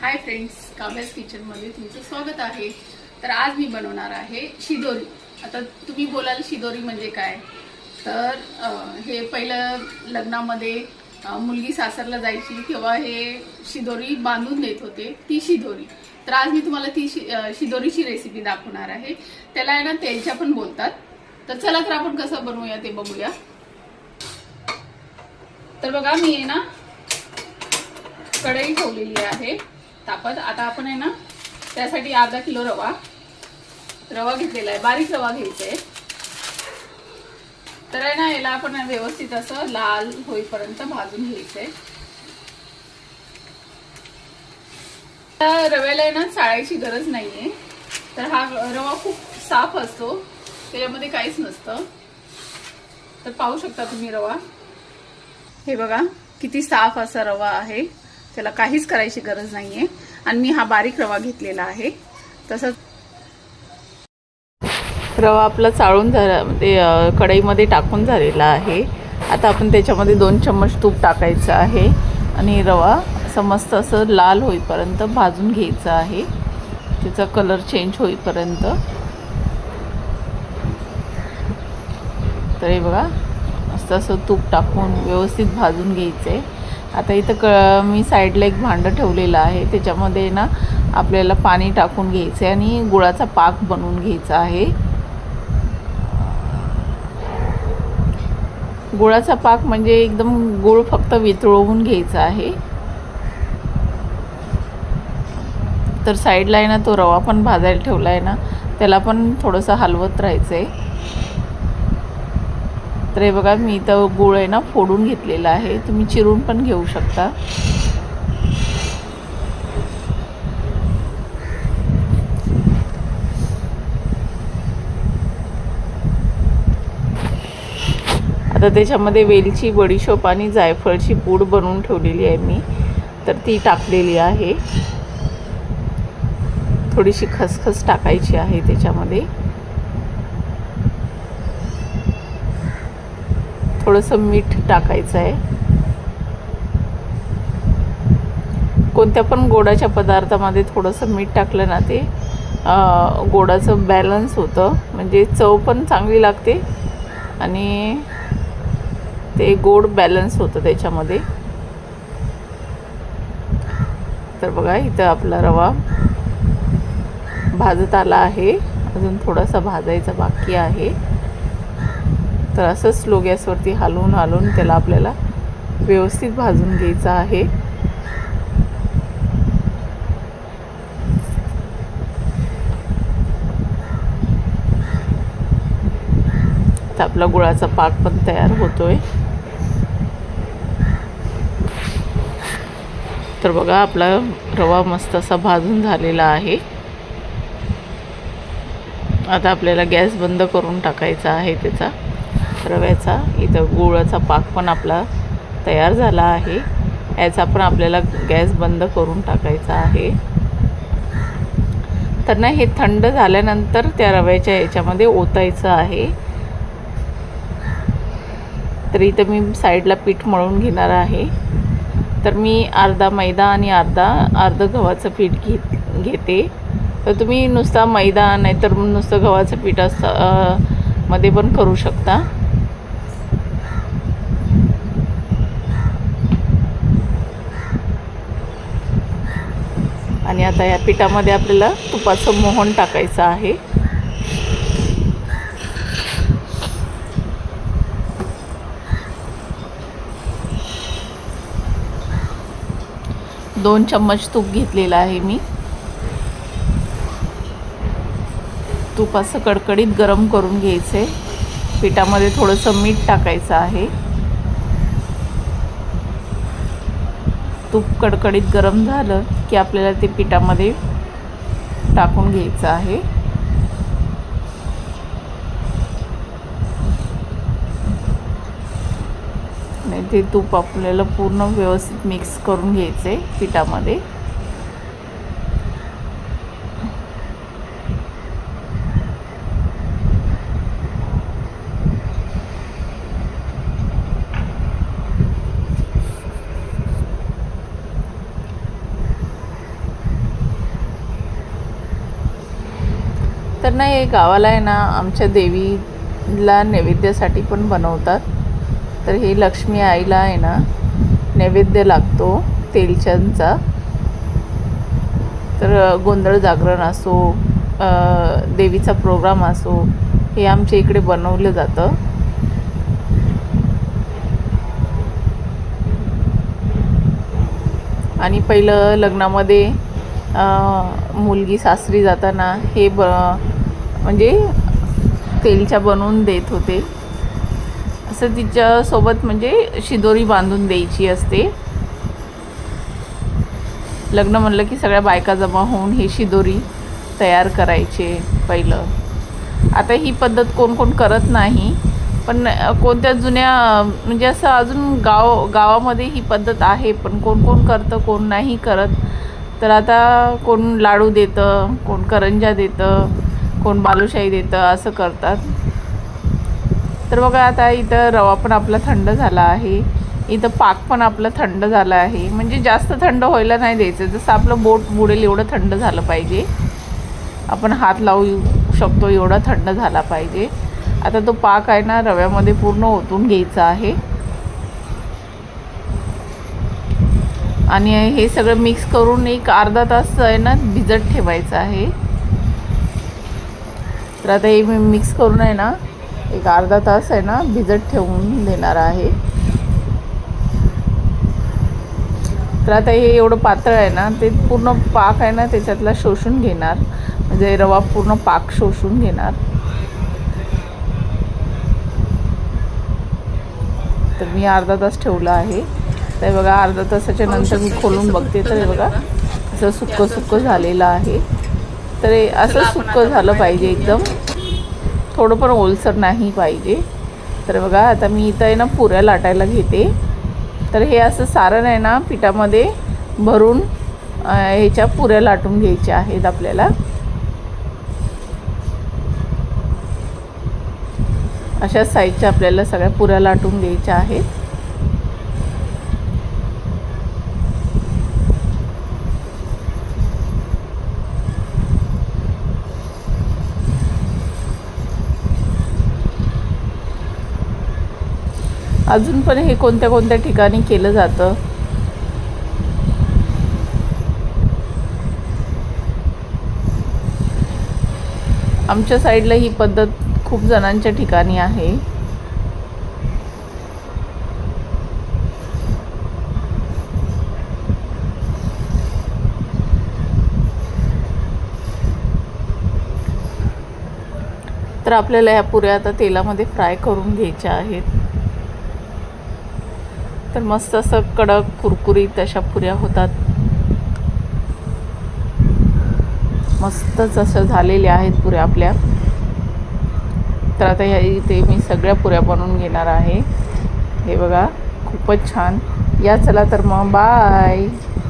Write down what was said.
Hi friends, काव्यास किचनमध्ये तुमचं स्वागत आहे। तर आज मी बनवणार आहे शिदोरी। आता तुम्ही बोलाल शिदोरी म्हणजे काय? तर हे पहिलं लग्नामध्ये मुलगी सासरला जायची तेव्हा हे शिदोरी बांधून देत होते, ती शिदोरी। तर आज मी तुम्हाला ती शिदोरीची रेसिपी दाखवणार आहे। त्याला आहे ना तेलच्या पण बोलतात। तर चला तर आपण कसं बनवूया ते बघूया। तर बघा मी आहे ना कढई ठेवलेली आहे तापत। आता आपण आहे ना त्यासाठी अर्धा किलो रवा घेतलेला आहे, बारीक रवा घ्यायचा आहे। तर आहे ना याला आपण व्यवस्थित असं लाल होईपर्यंत भाजून घ्यायचं आहे। रव्याला आहे ना चाळायची गरज नाहीये। तर हा रवा खूप साफ असतो, त्याच्यामध्ये काहीच नसतं। तर पाहू शकता तुम्ही रवा, हे बघा किती साफ असा रवा आहे, त्याला काहीच करायची गरज नाहीये। आणि मी हा बारीक रवा घेतलेला आहे। तसंच रवा आपला चाळून झाला, कढईमध्ये टाकून झालेला आहे। आता आपण त्याच्यामध्ये 2 चम्मच तूप टाकायचं आहे आणि रवा मस्त असं लाल होईपर्यंत भाजून घ्यायचा आहे, त्याचा कलर चेंज होईपर्यंत। तर हे बघा मस्त असं तूप टाकून व्यवस्थित भाजून घ्यायचं आहे। आता इथं मी साईडला एक भांडं ठेवलेलं आहे, त्याच्यामध्ये ना आपल्याला पाणी टाकून घ्यायचं आहे आणि गुळाचा पाक बनवून घ्यायचा आहे। गुळाचा पाक म्हणजे एकदम गुळ फक्त वितळवून घ्यायचा आहे। तर साईडला आहे ना तो रवा पण भाजायला ठेवला आहे ना, त्याला पण थोडंसं हलवत राहायचं आहे। तर हे बघा मी इथं गुळ आहे ना फोडून घेतलेला आहे, तुम्ही चिरून पण घेऊ शकता। आता त्याच्यामध्ये वेलची, बडीशोप आणि जायफळची पूड बनवून ठेवलेली आहे मी, तर ती टाकलेली आहे। थोडीशी खसखस टाकायची आहे त्याच्यामध्ये, थोडंसं मीठ टाकायचं आहे। कोणत्या पण गोडाच्या पदार्थामध्ये थोडंसं मीठ टाकलं ना ते गोडाचं बॅलन्स होतं, म्हणजे चव पण चांगली लागते आणि ते गोड बॅलन्स होतं त्याच्यामध्ये। तर बघा इथं आपला रवा भाजत आला आहे, अजून थोडासा भाजायचा बाकी आहे। तर असं स्लो गॅसवरती हलवून त्याला आपल्याला व्यवस्थित भाजून घ्यायचं आहे। तर आपला गुळाचा पाक पण तयार होतोय। तर बघा आपला रवा मस्त असा भाजून झालेला आहे। आता आपल्याला गॅस बंद करून टाकायचा आहे त्याचा रव्याचा। इथं गुळाचा पाक पण आपला तयार झाला आहे, याचा पण आपल्याला गॅस बंद करून टाकायचा आहे। तर ना हे थंड झाल्यानंतर त्या रव्याच्या याच्यामध्ये ओतायचं आहे। तर इथं मी साईडला पीठ मळून घेणार आहे। तर मी अर्धा मैदा आणि अर्ध गव्हाचं पीठ घेते। तर तुम्ही नुसता मैदा नाहीतर नुसतं गव्हाचं पीठ मध्ये पण करू शकता। आणि आता या पिठामध्ये आपल्याला तुपाचं मोहन टाकायचं आहे। दोन चम्मच तूप घेतलेलं आहे मी। तूप असं कडकडीत गरम करून घ्यायचं आहे। पिठामध्ये थोडंसं मीठ टाकायचं आहे। तूप कडकडीत गरम झालं की आपल्याला ते पिठामध्ये टाकून घ्यायचं आहे। आणि ते तूप आपल्याला पूर्ण व्यवस्थित मिक्स करून घ्यायचं आहे पिठामध्ये। तर ना हे गावाला आहे ना आमच्या देवीला नैवेद्यासाठी पण बनवतात. तर हे लक्ष्मी आईला आहे ना नैवेद्य लागतो तेलच्यांचा. तर गोंधळ जागरण असो, देवीचा प्रोग्राम असो, हे आमच्या इकडे बनवलं जातं. आणि पहिलं लग्नामध्ये मुलगी सासरी जाताना हे म्हणजे तेलच्या बनवून देत होते. असं तिच्यासोबत म्हणजे शिदोरी बांधून द्यायची असते. लग्न म्हणलं की सगळ्या बायका जमा होऊन ही शिदोरी तयार करायचे पहिलं. आता ही पद्धत कोण कोण करत नाही, पण कोणत्या जुन्या म्हणजे असं अजून गावामध्ये ही पद्धत आहे, पण कोण कोण करतं कोण नाही करत. तर आता कोण लाडू देतं, कोण करंजा देतं, कोण बालुशाही देतं, असं करतात. तर बघा आता इथं रवा पण आपला थंड झाला आहे, इथं पाक पण आपलं थंड झालं आहे. म्हणजे जास्त थंड व्हायला नाही द्यायचं, जसं आपलं बोट बुडेल एवढं थंड झालं पाहिजे, आपण हात लावू शकतो एवढा थंड झाला पाहिजे. आता तो पाक आहे ना रव्यामध्ये पूर्ण ओतून घ्यायचा आहे आणि हे सगळं मिक्स करून एक अर्धा तास आहे ना भिजत ठेवायचं आहे. तर आता हे मी मिक्स करून आहे ना एक अर्धा तास आहे ना भिजत ठेवून देणार आहे. तर आता हे एवढं पातळ आहे ना, ते पूर्ण पाक आहे ना त्याच्यातला शोषून घेणार, म्हणजे रवा पूर्ण पाक शोषून घेणार. तर मी अर्धा तास ठेवला आहे. तर बघा अर्धा तासाच्या नंतर मी खोलून बघते, तर हे बघा असं सुक्कं सुक्कं झालेलं आहे. तर हे असं सुक्कं झालं पाहिजे, एकदम थोडं पण ओलसर नाही पाहिजे. तर बघा आता मी इथं आहे ना पुऱ्या लाटायला घेते. तर हे असं सारण आहे ना पिठामध्ये भरून ह्याच्या पुऱ्या लाटून घ्यायच्या आहेत आपल्याला. अशा साईजच्या आपल्याला सगळ्या पुऱ्या लाटून घ्यायच्या आहेत. अजून पण हे कोणत्या कोणत्या ठिकाणी केलं जातं. आमच्या साईडला ही पद्धत खूप जणांच्या ठिकाणी आहे. तर आपल्याला ह्या पुऱ्या आता तेलामध्ये फ्राय करून घ्यायच्या आहेत. तर मस्त असं कडक कुरकुरीत अशा पुऱ्या होतात. मस्तच असं झालेल्या आहेत पुऱ्या आपल्या. तर आता ह्या इथे मी सगळ्या पुऱ्या बनवून घेणार आहे. हे बघा खूपच छान. या चला तर मग बाय.